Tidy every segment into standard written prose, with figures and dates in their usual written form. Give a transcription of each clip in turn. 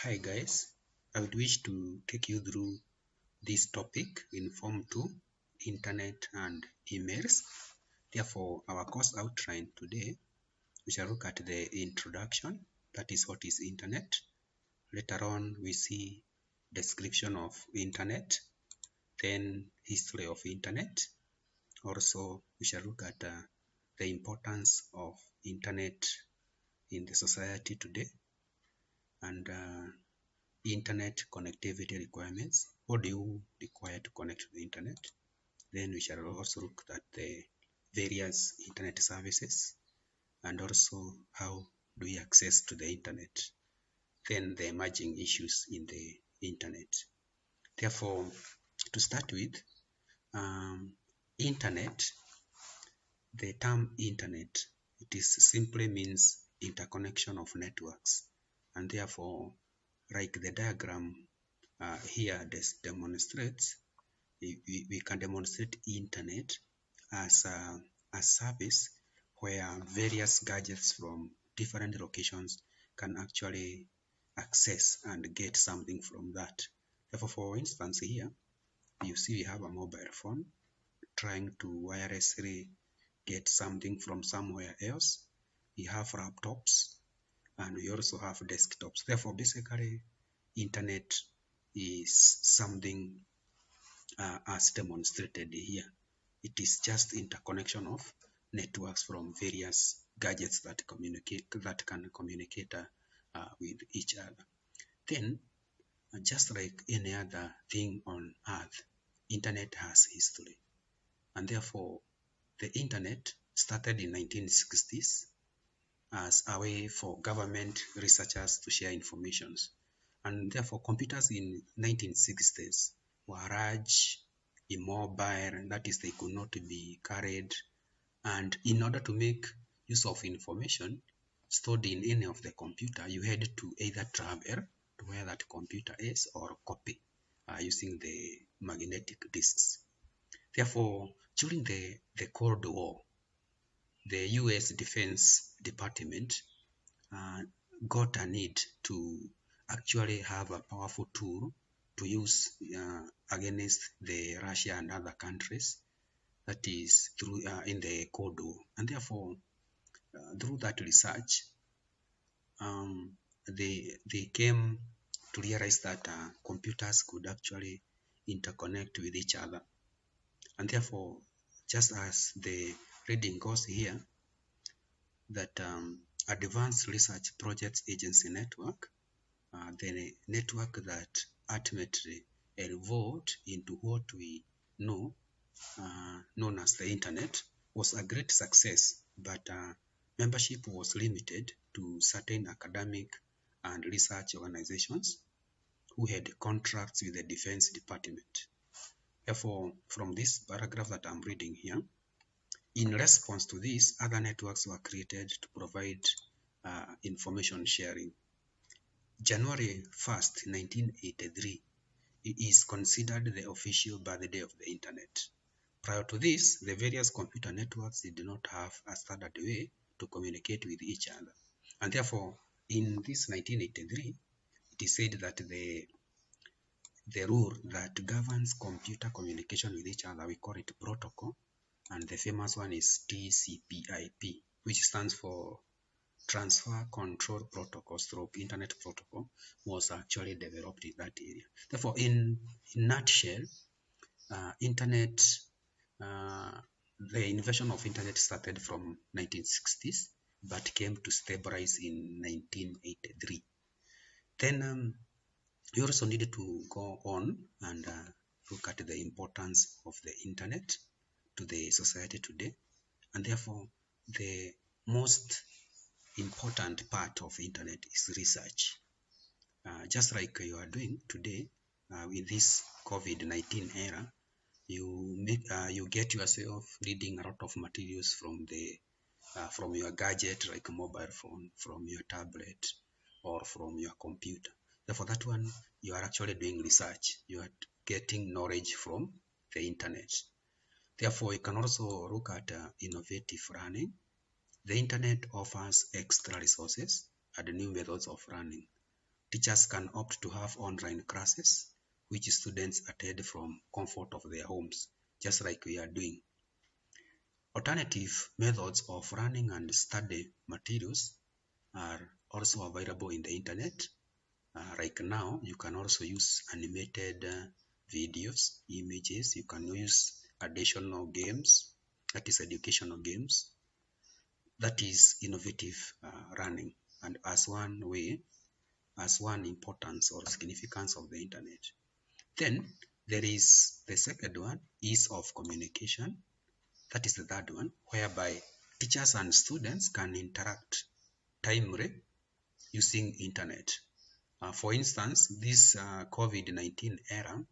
Hi guys, I would wish to take you through this topic in Form 2, Internet and Emails. Therefore, our course outline today, we shall look at the introduction, that is what is Internet. Later on, we see description of Internet, then history of Internet. Also, we shall look at the importance of Internet in the society today, and internet connectivity requirements. What do you require to connect to the internet? Then we shall also look at the various internet services and also how do we access to the internet. Then the emerging issues in the internet. Therefore, to start with, internet, the term internet, it is simply means interconnection of networks, and therefore, like the diagram here demonstrates, we can demonstrate internet as a service where various gadgets from different locations can actually access and get something from that. Therefore, for instance, here you see we have a mobile phone trying to wirelessly get something from somewhere else. We have laptops and we also have desktops. Therefore, basically, internet is something as demonstrated here. It is just interconnection of networks from various gadgets that can communicate with each other. Then, just like any other thing on earth, internet has history, and therefore the internet started in 1960s as a way for government researchers to share information. And therefore, computers in 1960s were large, immobile, and that is, they could not be carried. And in order to make use of information stored in any of the computer, you had to either travel to where that computer is or copy using the magnetic disks. Therefore, during the Cold War, the US Defense Department got a need to actually have a powerful tool to use against the Russia and other countries, that is through in the Cold War. And therefore, through that research, they came to realize that computers could actually interconnect with each other. And therefore, just as the reading goes here, that Advanced Research Projects Agency Network, the network that ultimately evolved into what we know, known as the internet, was a great success, but membership was limited to certain academic and research organizations who had contracts with the Defense Department. Therefore, from this paragraph that I'm reading here, in response to this, other networks were created to provide information sharing. January 1st, 1983 is considered the official birthday of the internet. Prior to this, the various computer networks did not have a standard way to communicate with each other. And therefore, in this 1983, it is said that the rule that governs computer communication with each other, we call it protocol, and the famous one is TCP/IP, which stands for Transfer Control Protocol stroke Internet Protocol, was actually developed in that area. Therefore, in nutshell, internet, the invention of internet started from 1960s, but came to stabilize in 1983. Then you also needed to go on and look at the importance of the internet to the society today, and therefore the most important part of internet is research. Just like you are doing today with this COVID-19 era, you get yourself reading a lot of materials from your gadget, like a mobile phone, from your tablet, or from your computer. Therefore, that one, you are actually doing research. You are getting knowledge from the internet. Therefore, you can also look at innovative learning. The internet offers extra resources and new methods of learning. teachers can opt to have online classes, which students attend from comfort of their homes, just like we are doing. Alternative methods of running and study materials are also available in the internet. Like now, you can also use animated videos, images. You can use additional games, that is educational games. That is innovative running, and as one way, as one importance or significance of the internet. Then there is the second one, ease of communication. That is the third one, whereby teachers and students can interact timely using internet. For instance, this COVID-19 era,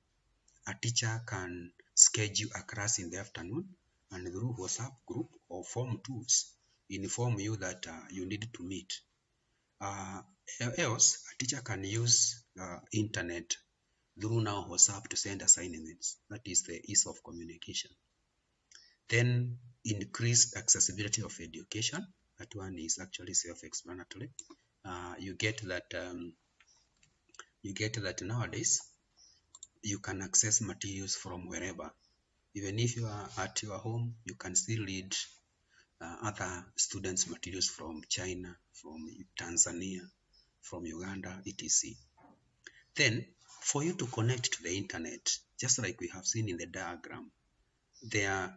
a teacher can schedule a class in the afternoon and through WhatsApp group or form tools inform you that you need to meet. Else, a teacher can use internet through now WhatsApp to send assignments. That is the ease of communication. Then increased accessibility of education. That one is actually self-explanatory. You get that nowadays you can access materials from wherever. Even if you are at your home, you can still read other students' materials from China, from Tanzania, from Uganda, etc. Then, for you to connect to the internet, just like we have seen in the diagram, there are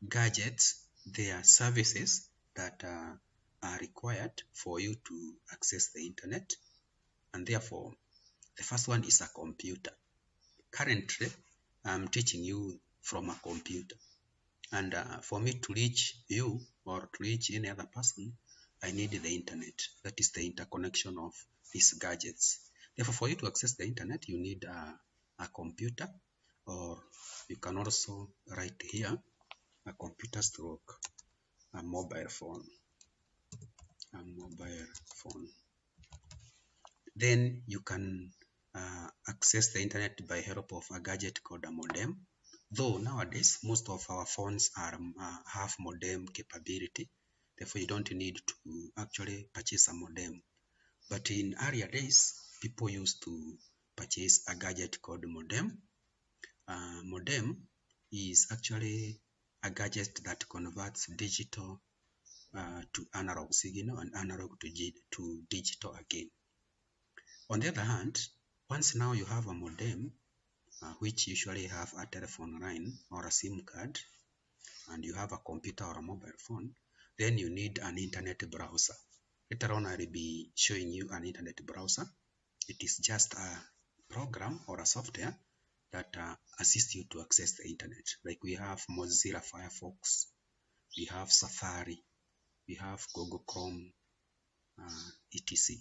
gadgets, there are services that are required for you to access the internet. And therefore, the first one is a computer. Currently, I'm teaching you from a computer. And for me to reach you or to reach any other person, I need the internet. That is the interconnection of these gadgets. Therefore, for you to access the internet, you need a computer, or you can also write here a computer stroke, a mobile phone. Then you can access the internet by help of a gadget called a modem. Though nowadays most of our phones are have modem capability, therefore you don't need to actually purchase a modem. But in earlier days, people used to purchase a gadget called modem. Modem is actually a gadget that converts digital to analog signal and analog to digital again. On the other hand, once now you have a modem, which usually have a telephone line or a SIM card, and you have a computer or a mobile phone, then you need an internet browser. Later on, I will be showing you an internet browser. It is just a program or a software that assists you to access the internet. Like we have Mozilla Firefox, we have Safari, we have Google Chrome, etc.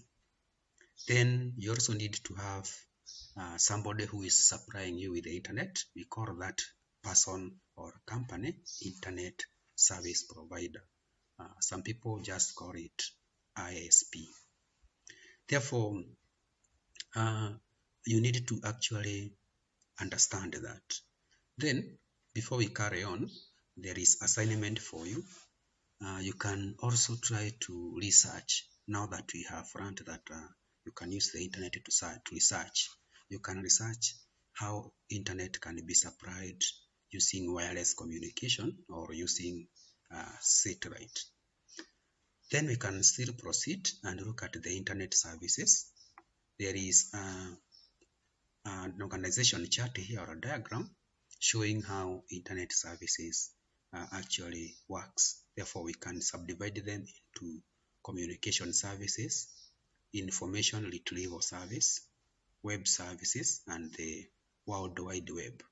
Then you also need to have somebody who is supplying you with the internet. We call that person or company internet service provider. Some people just call it ISP. Therefore, you need to actually understand that. Then, before we carry on, there is assignment for you. You can also try to research. Now that we have learned that you can use the internet to research. You can research how internet can be supplied using wireless communication or using satellite. Then we can still proceed and look at the internet services. There is an organization chart here or a diagram showing how internet services actually works. Therefore, we can subdivide them into communication services, information retrieval service, web services, and the World Wide Web.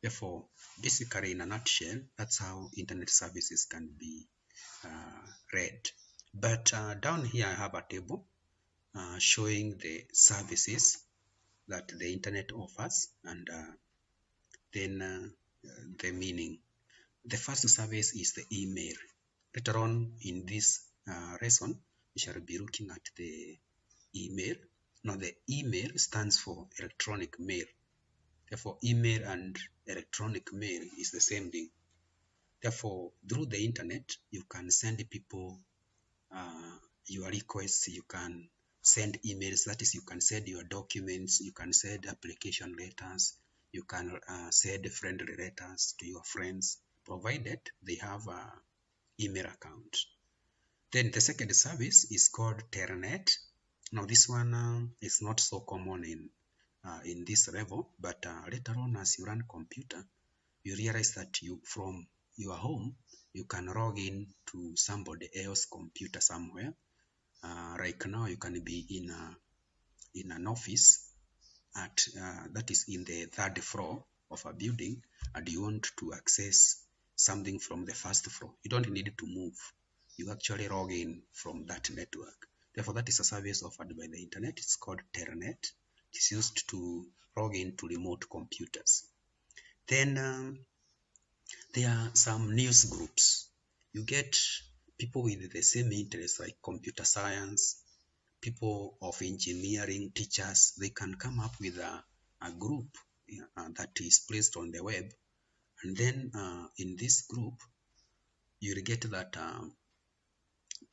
Therefore, basically in a nutshell, that's how internet services can be read. But down here I have a table showing the services that the internet offers and then the meaning. The first service is the email. Later on in this lesson, we shall be looking at the email. Now, the email stands for electronic mail. Therefore, email and electronic mail is the same thing. Therefore, through the internet, you can send people your requests. You can send emails. That is, you can send your documents, you can send application letters, you can send friendly letters to your friends, provided they have a email account. Then the second service is called Telnet. Now this one is not so common in this level, but later on as you run computer, you realize that you from your home you can log in to somebody else's computer somewhere. Right now you can be in an office at that is in the third floor of a building, and you want to access something from the first floor. You don't need to move. You actually log in from that network. Therefore, that is a service offered by the internet. It's called Telnet. It's used to log in to remote computers. Then there are some news groups. You get people with the same interests like computer science, people of engineering, teachers. They can come up with a group that is placed on the web. And then in this group, you'll get that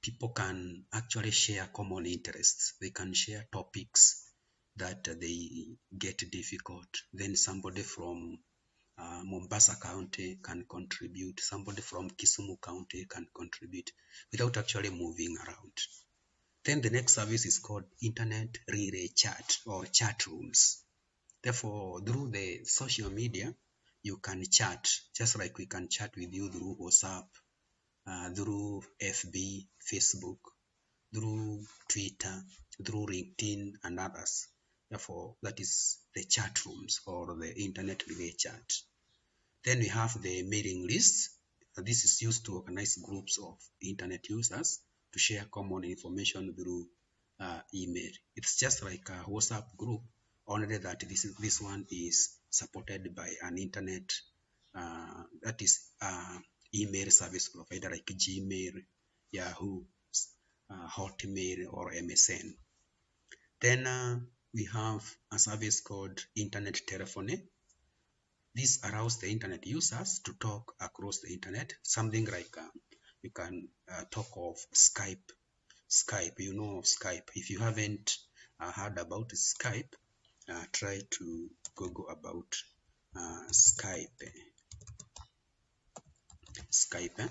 people can actually share common interests. They can share topics that they get difficult. Then somebody from Mombasa County can contribute. Somebody from Kisumu County can contribute without actually moving around. Then the next service is called Internet Relay Chat or chat rooms. Therefore, through the social media, you can chat just like we can chat with you through WhatsApp, through FB, Facebook, through Twitter, through LinkedIn and others. Therefore, that is the chat rooms or the internet relay chat. Then we have the mailing list. This is used to organize groups of internet users to share common information through email. It's just like a WhatsApp group, only that this one is supported by an internet that is email service provider like Gmail, Yahoo, Hotmail, or MSN. Then we have a service called internet telephony. This allows the internet users to talk across the internet. Something like you can talk of Skype. Skype, you know of Skype. If you haven't heard about Skype, try to Google about Skype. Skype.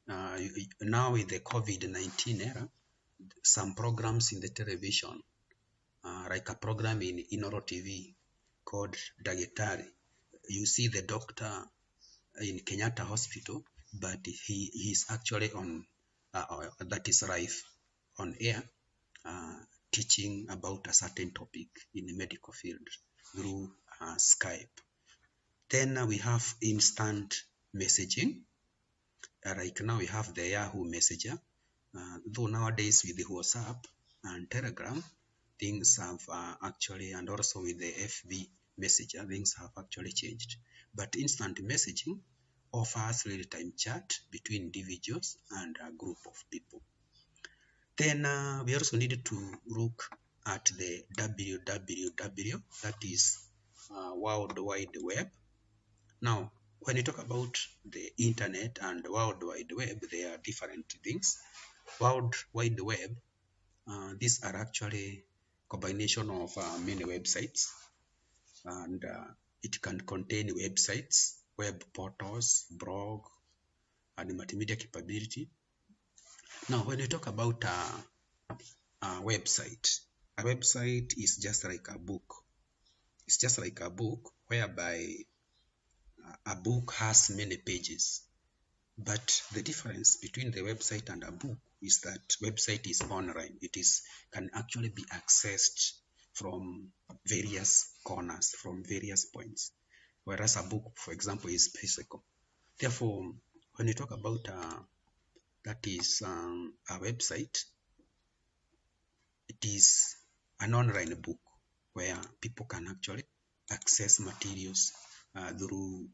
Now with the COVID-19 era, some programs in the television, like a program in Inoro TV called Dagetari. You see the doctor in Kenyatta Hospital, but he is actually on, that is live on air, teaching about a certain topic in the medical field through Skype. Then we have instant messaging. Right now we have the Yahoo Messenger. Though nowadays with the WhatsApp and Telegram, things have actually, and also with the FB Messenger, things have actually changed. But instant messaging offers real-time chat between individuals and a group of people. Then we also need to look at the www, that is World Wide Web. Now, when you talk about the internet and World Wide Web, they are different things. World Wide Web, these are actually combination of many websites, and it can contain websites, web portals, blog, and multimedia capability. Now, when you talk about a website is just like a book. It's just like a book whereby a book has many pages. But the difference between the website and a book is that website is online. It can actually be accessed from various corners, from various points, whereas a book, for example, is physical. Therefore, when you talk about that is a website, it is an online book where people can actually access materials through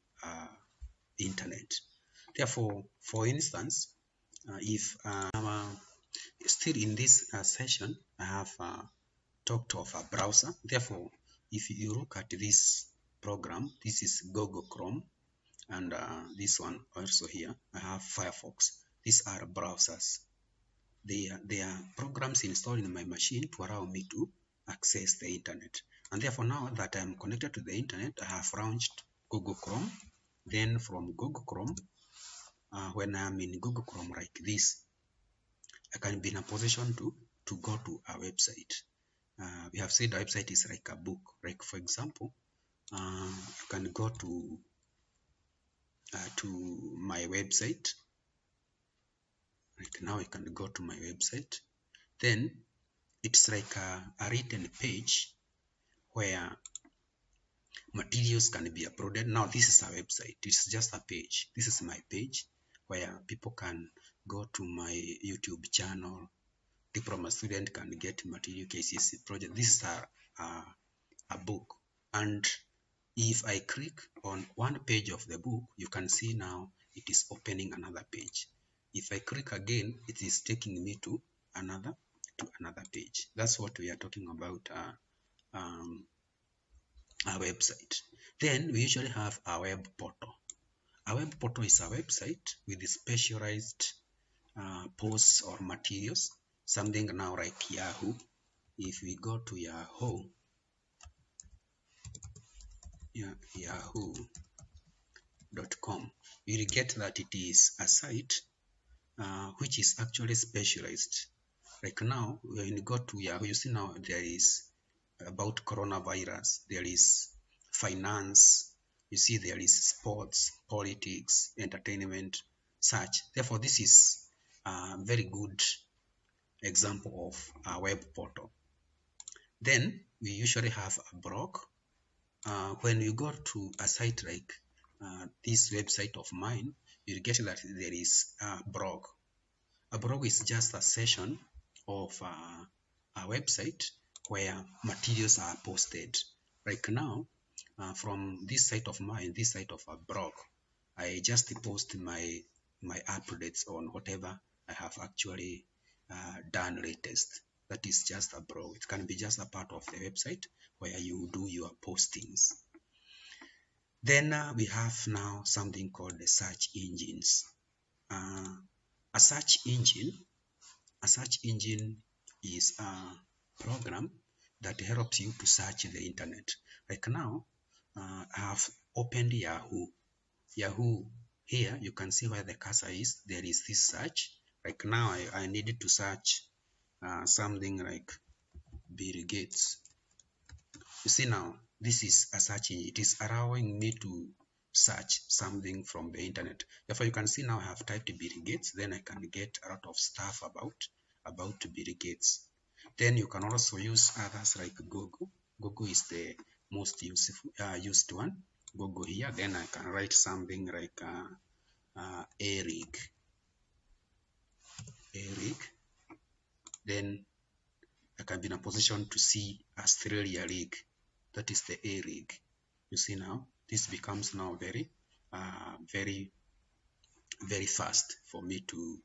internet. Therefore, for instance, if still in this session, I have talked of a browser. Therefore, if you look at this program, this is Google Chrome, and this one also here, I have Firefox. These are browsers. There are programs installed in my machine to allow me to access the internet. And therefore, now that I'm connected to the internet, I have launched Google Chrome. Then from Google Chrome, when I'm in Google Chrome like this, I can be in a position to go to a website. We have said a website is like a book. Like for example, you can go to my website. Right now, I can go to my website. Then it's like a written page where materials can be uploaded. Now this is a website. It's just a page. This is my page where people can go to my YouTube channel. Diploma student can get material KCSE project. This is a book, and if I click on one page of the book, you can see now it is opening another page. If I click again, it is taking me to another page. That's what we are talking about, a website. Then we usually have a web portal. A web portal is a website with specialized posts or materials, something now like Yahoo. If we go to Yahoo, yahoo.com, you'll get that it is a site which is actually specialized. Like now, when you go to Yahoo, you see now there is about coronavirus, there is finance, you see there is sports, politics, entertainment, such. Therefore, this is a very good example of a web portal. Then we usually have a blog. When you go to a site like this website of mine, you get that there is a blog. A blog is just a session of a website where materials are posted. Like now, from this site of mine, this site of a blog, I just post my updates on whatever I have actually done latest. That is just a blog. It can be just a part of the website where you do your postings. Then we have now something called the search engines. A search engine is a program that helps you to search the internet. Like now, I have opened Yahoo. Here you can see where the cursor is. There is this search. Like now, I needed to search something like Bill Gates. You see now, this is a search engine. It is allowing me to search something from the internet. Therefore, you can see now I have typed Bill Gates. Then I can get a lot of stuff about Bill Gates. Then you can also use others like Google. Google is the most used one. Google here. Then I can write something like Eric. Then I can be in a position to see Australia League. That is the A League. You see now, this becomes now very fast for me to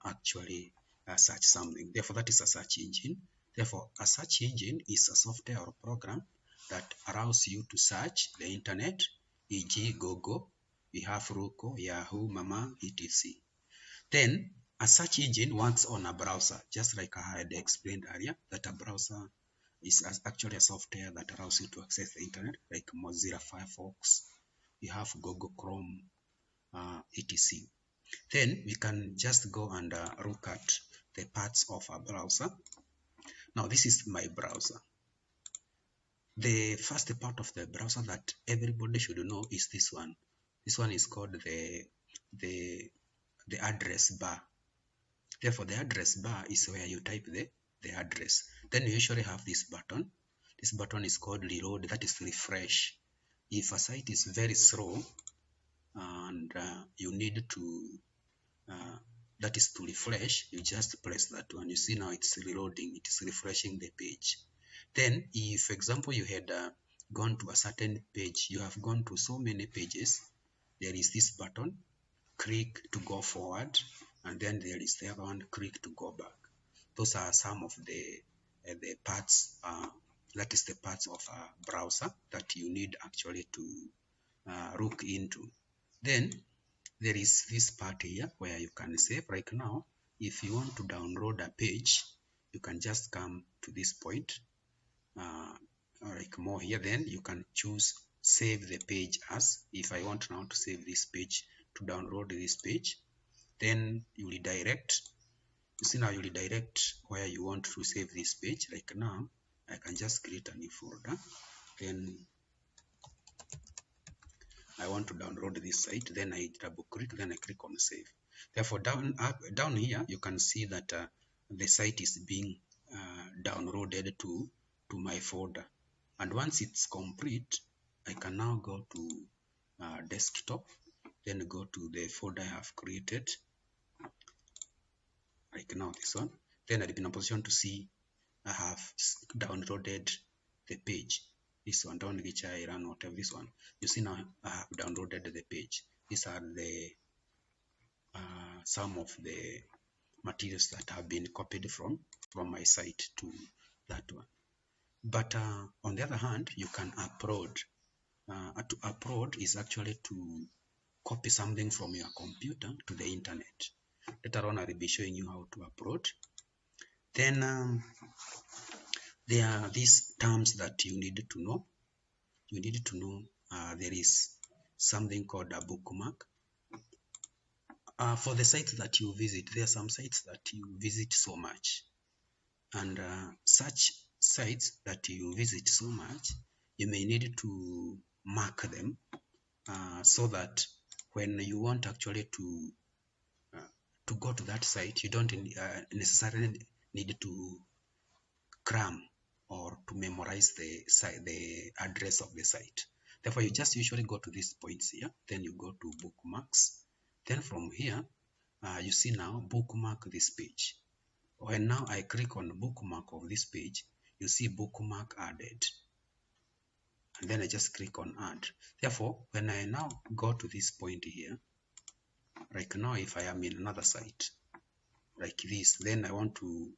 actually search something. Therefore, that is a search engine. Therefore, a search engine is a software or program that allows you to search the internet, e.g. Google, we have Ruko, Yahoo, Mama, etc. Then, a search engine works on a browser, just like I had explained earlier, that a browser is actually a software that allows you to access the internet, like Mozilla Firefox, you have Google Chrome, etc. Then we can just go and look at the parts of a browser. Now this is my browser. The first part of the browser that everybody should know is this one. This one is called the address bar. Therefore, the address bar is where you type the address. Then you usually have this button. This button is called reload, that is refresh. If a site is very slow and you need to, that is to refresh, you just press that one. You see now it's reloading, it is refreshing the page. Then if, for example, you had gone to a certain page, you have gone to so many pages, there is this button, click to go forward, and then there is the other one, click to go back. Those are some of the parts, that is the parts of a browser that you need actually to look into. Then there is this part here where you can save. Right now, if you want to download a page, you can just come to this point, like more here, then you can choose save the page as. If I want now to save this page, to download this page, then you redirect. You see now you redirect where you want to save this page. Like now, I can just create a new folder. Then I want to download this site. Then I double click. Then I click on save. Therefore, down here you can see that the site is being downloaded to my folder. And once it's complete, I can now go to desktop. Then go to the folder I have created. Like now this one. Then I'll be in a position to see I have downloaded the page. This one, down which I run, whatever this one. You see now I have downloaded the page. These are the some of the materials that have been copied from my site to that one. But on the other hand, you can upload. To upload is actually to copy something from your computer to the internet. Later on, I will be showing you how to upload. Then there are these terms that you need to know. You need to know there is something called a bookmark. For the sites that you visit, there are some sites that you visit so much. And such sites that you visit so much, you may need to mark them so that when you want actually to go to that site, you don't necessarily need to cram or to memorize the address of the site. Therefore, you just usually go to these points here, then you go to bookmarks. Then from here, you see now bookmark this page. When now I click on bookmark of this page, you see bookmark added. And then I just click on add. Therefore, when I now go to this point here, like now if I am in another site, like this, then I want to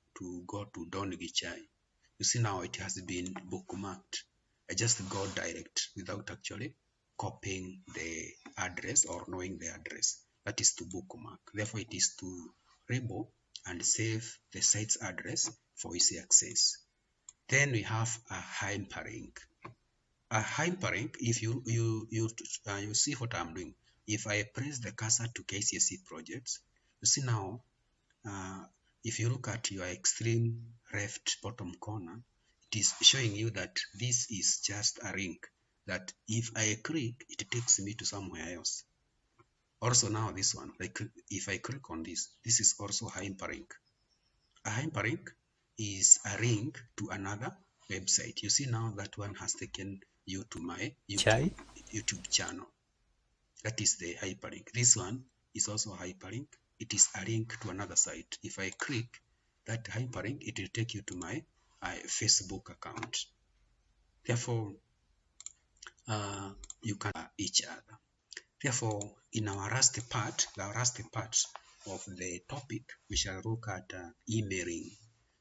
go to Don Gichai. You see now it has been bookmarked. I just go direct without actually copying the address or knowing the address. That is to bookmark. Therefore, it is to label and save the site's address for easy access. Then we have a hyperlink. A hyperlink, if you see what I'm doing. If I press the cursor to KCSE projects, you see now, if you look at your extreme left bottom corner, it is showing you that this is just a link that if I click, it takes me to somewhere else. Also now this one, like if I click on this, this is also hyperlink. A hyperlink is a link to another website. You see now that one has taken you to my YouTube channel. That is the hyperlink. This one is also a hyperlink. It is a link to another site. If I click that hyperlink, it will take you to my Facebook account. Therefore, you can each other. Therefore, in our last part of the topic, we shall look at emailing.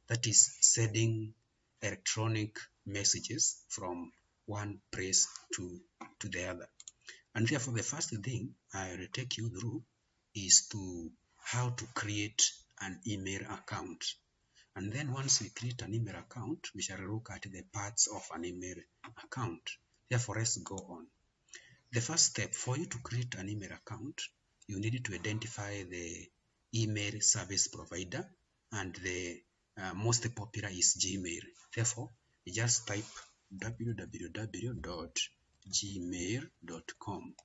That is sending electronic messages from one place to the other. And therefore, the first thing I will take you through is to how to create an email account. And then once we create an email account, we shall look at the parts of an email account. Therefore, let's go on. The first step for you to create an email account, you need to identify the email service provider, and the most popular is Gmail. Therefore, you just type www.gmail.com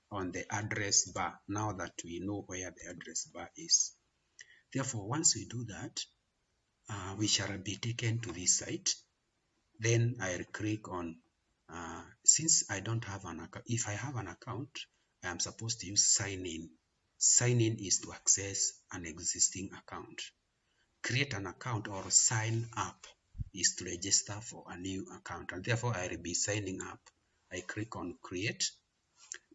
on the address bar, now that we know where the address bar is. Therefore, once we do that, we shall be taken to this site. Then I'll click on, since I don't have an account, if I have an account, I am supposed to use sign in. Sign in is to access an existing account. Create an account or sign up is to register for a new account, and therefore I will be signing up. I click on create.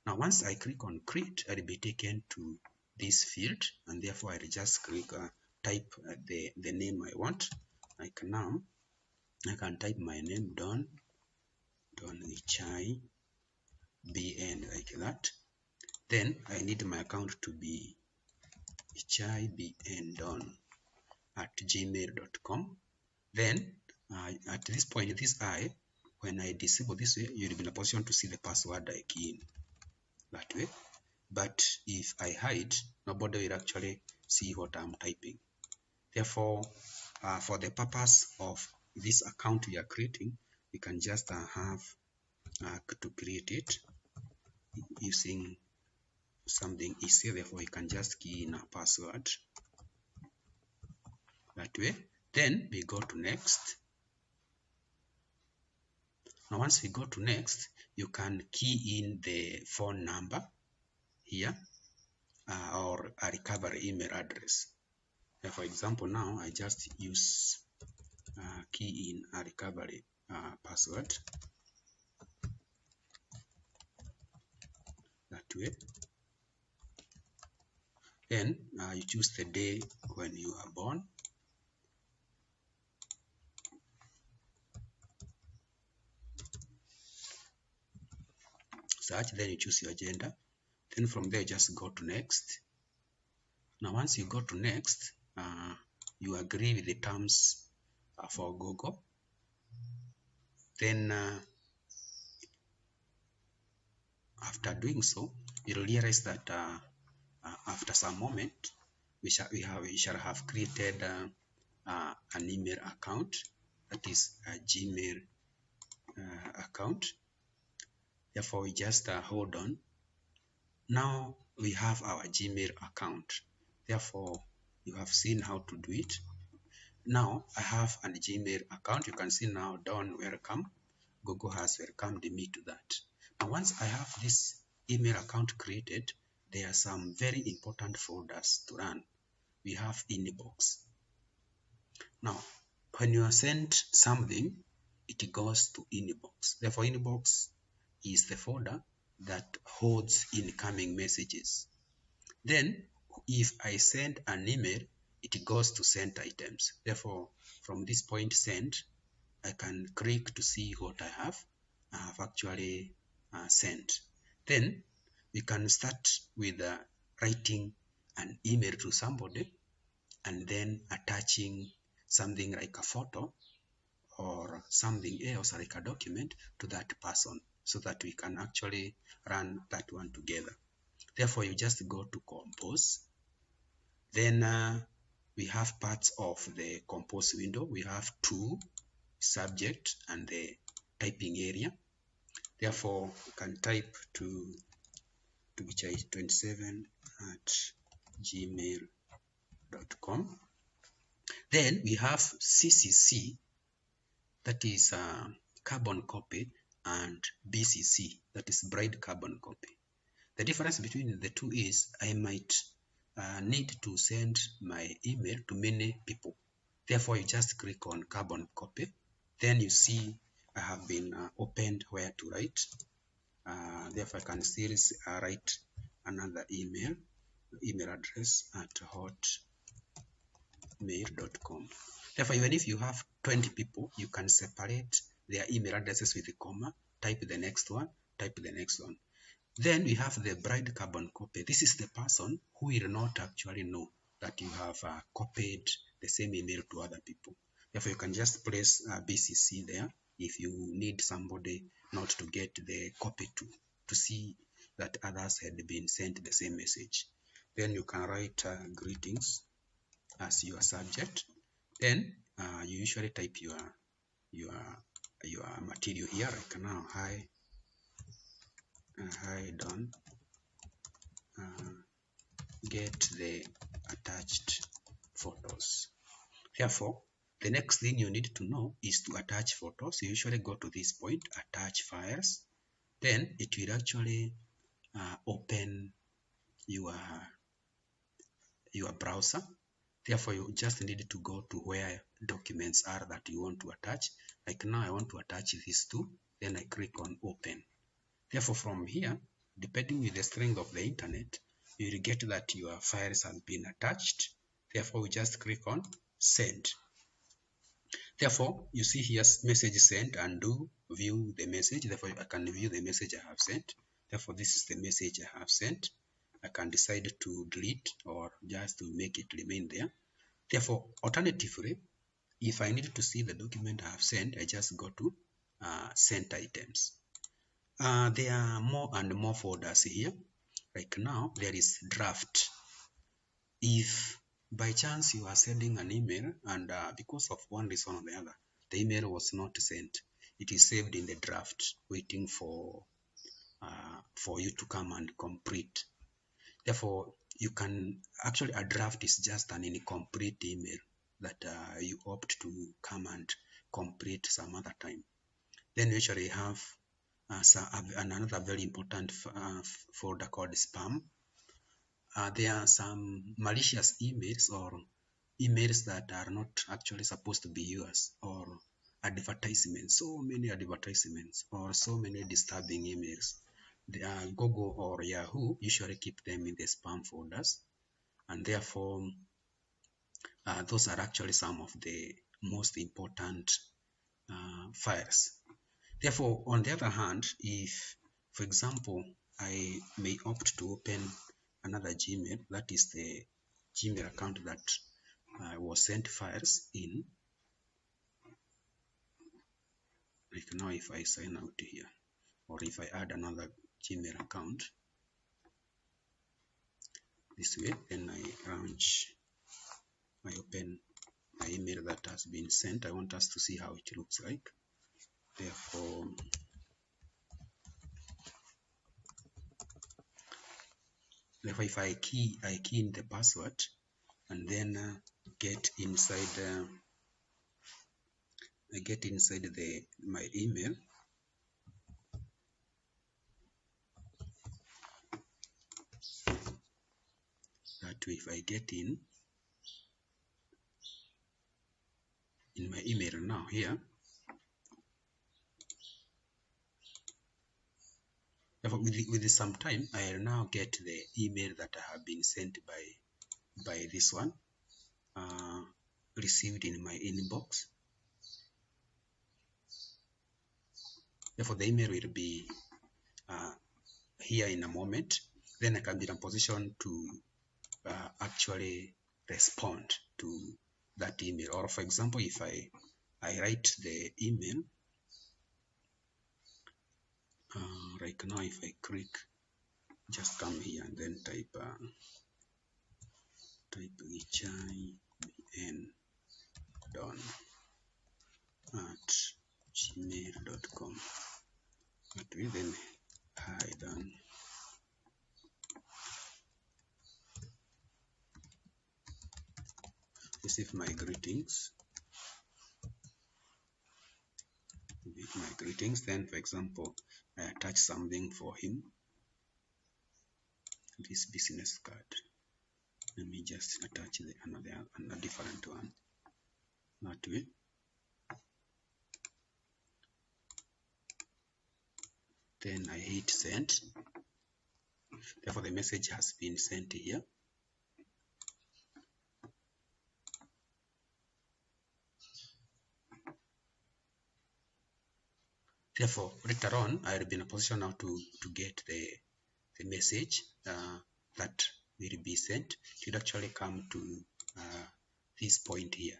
Now once I click on create, I will be taken to this field, and therefore I will just click type the name I want. Like now I can type my name, Don Gichai BN, like that. Then I need my account to be hibndon@gmail.com. Then at this point, this I, when I disable this way, you'll be in a position to see the password I key in that way. But if I hide, nobody will actually see what I'm typing. Therefore, for the purpose of this account we are creating, we can just have to create it using something easy. Therefore, we can just key in a password that way. Then we go to next. Now, once we go to next, you can key in the phone number here or a recovery email address. For example, now I just use key in a recovery password that way. Then you choose the day when you are born. Search, then you choose your gender. Then from there, just go to next. Now, once you go to next, you agree with the terms for Google. Then after doing so, you'll realize that after some moment, we shall have created an email account, that is a Gmail account. Therefore, we just hold on. Now we have our Gmail account. Therefore, you have seen how to do it. Now I have an Gmail account. You can see now, Don, welcome. Google has welcomed me to that. Now, once I have this email account created, there are some very important folders to run. We have inbox. Now, when you are sent something, it goes to inbox. Therefore, inbox is the folder that holds incoming messages. Then, if I send an email, it goes to sent items. Therefore, from this point sent, I can click to see what I have actually sent. Then we can start with writing an email to somebody and then attaching something like a photo or something else like a document to that person so that we can actually run that one together. Therefore, you just go to compose. Then we have parts of the compose window. We have two, subject and the typing area. Therefore, you can type to bichai27@gmail.com. Then we have CCC, that is carbon copy, and BCC, that is bright carbon copy. The difference between the two is I might need to send my email to many people. Therefore, you just click on carbon copy. Then you see I have been opened where to write. Therefore, I can still write another email address at hotmail.com. Therefore, even if you have 20 people, you can separate their email addresses with a comma, type the next one, type the next one. Then we have the bright carbon copy. This is the person who will not actually know that you have copied the same email to other people. Therefore, you can just place BCC there if you need somebody not to get the copy to see that others had been sent the same message. Then you can write greetings as your subject. Then you usually type your material here, like now, hi Don, get the attached photos. Therefore, the next thing you need to know is to attach photos. You usually go to this point, attach files. Then it will actually open your browser. Therefore, you just need to go to where documents are that you want to attach. Like now, I want to attach these two. Then I click on open. Therefore, from here, depending with the strength of the internet, you will get that your files have been attached. Therefore, we just click on send. Therefore, you see here message sent, undo, view the message. Therefore, I can view the message I have sent. Therefore, this is the message I have sent. I can decide to delete or just to make it remain there. Therefore, alternatively, if I need to see the document I have sent, I just go to sent items. There are more and more folders here. Like now, there is draft. If by chance you are sending an email and because of one reason or the other, the email was not sent, it is saved in the draft, waiting for you to come and complete. Therefore, you can actually, a draft is just an incomplete email that you opt to come and complete some other time. Then you actually have another very important folder called spam. There are some malicious emails or emails that are not actually supposed to be yours, or advertisements, so many advertisements or so many disturbing emails. Google or Yahoo usually keep them in the spam folders, and therefore those are actually some of the most important files. Therefore, on the other hand, if, for example, I may opt to open another Gmail, that is the Gmail account that was sent files in. Like now, if I sign out here, or if I add another Gmail account this way, then I launch, I open my email that has been sent. I want us to see how it looks like. Therefore, if I key in the password and then get inside my email. That way, if I get in my email now here, with some time, I'll now get the email that I have been sent by this one, received in my inbox. Therefore, the email will be here in a moment. Then I can be in a position to actually respond to that email. Or for example, if I write the email, like now, if I click, just come here and then type don@gmail.com. That way, then hi don. Receive my greetings. Then, for example, I attach something for him. This business card. Let me just attach another different one. That way. Then I hit send. Therefore, the message has been sent here. Therefore, later on, I'll be in a position now to get the message that will be sent. It should actually come to this point here.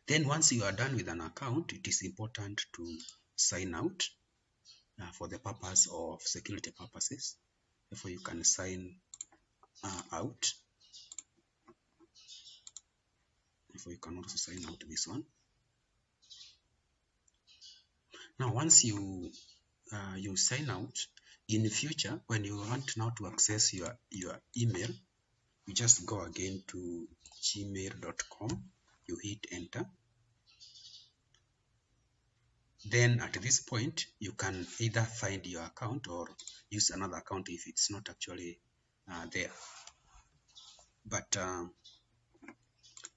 Then once you are done with an account, it is important to sign out for the purpose of security purposes. Therefore, you can sign out. Therefore, you can also sign out this one. Now, once you sign out, in the future, when you want now to access your email, you just go again to gmail.com. You hit enter. Then at this point, you can either find your account or use another account if it's not actually there. But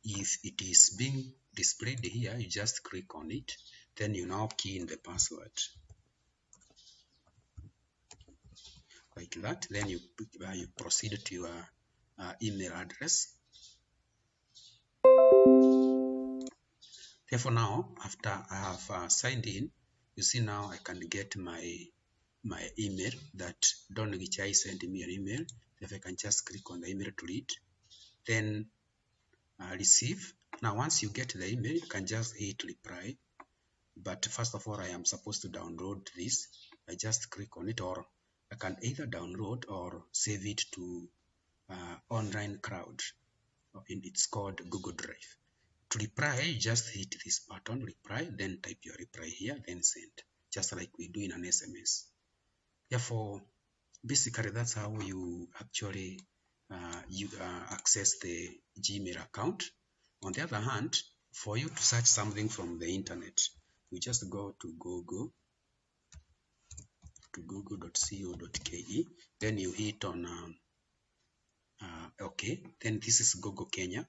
if it is being displayed here, you just click on it. Then you now key in the password. Like that. Then you proceed to your email address. Therefore, now, after I have signed in, you see now I can get my my email that Don Gichai sent me an email. If I can just click on the email to read, then receive. Now, once you get the email, you can just hit reply. But first of all, I am supposed to download this. I just click on it, or I can either download or save it to online cloud. It's called Google Drive. To reply, just hit this button, reply, then type your reply here, then send, just like we do in an SMS. Therefore, basically, that's how you actually access the Gmail account. On the other hand, for you to search something from the internet, you just go to google.co.ke, then you hit on OK. Then this is Google Kenya.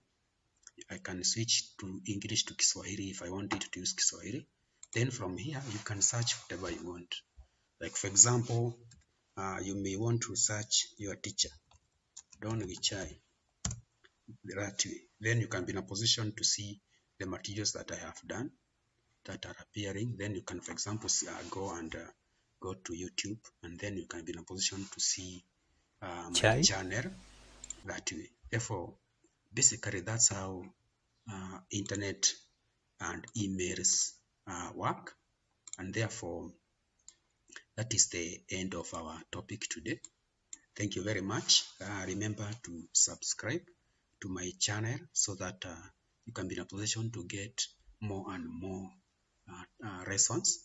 I can switch to English to Kiswahili if I wanted to use Kiswahili. Then from here, you can search whatever you want. Like, for example, you may want to search your teacher, Don Gichai, that way. Then you can be in a position to see the materials that I have done that are appearing. Then you can, for example, go to YouTube, and then you can be in a position to see my channel that way. Therefore, basically, that's how internet and emails work. And therefore, that is the end of our topic today. Thank you very much. Remember to subscribe to my channel so that you can be in a position to get more and more lessons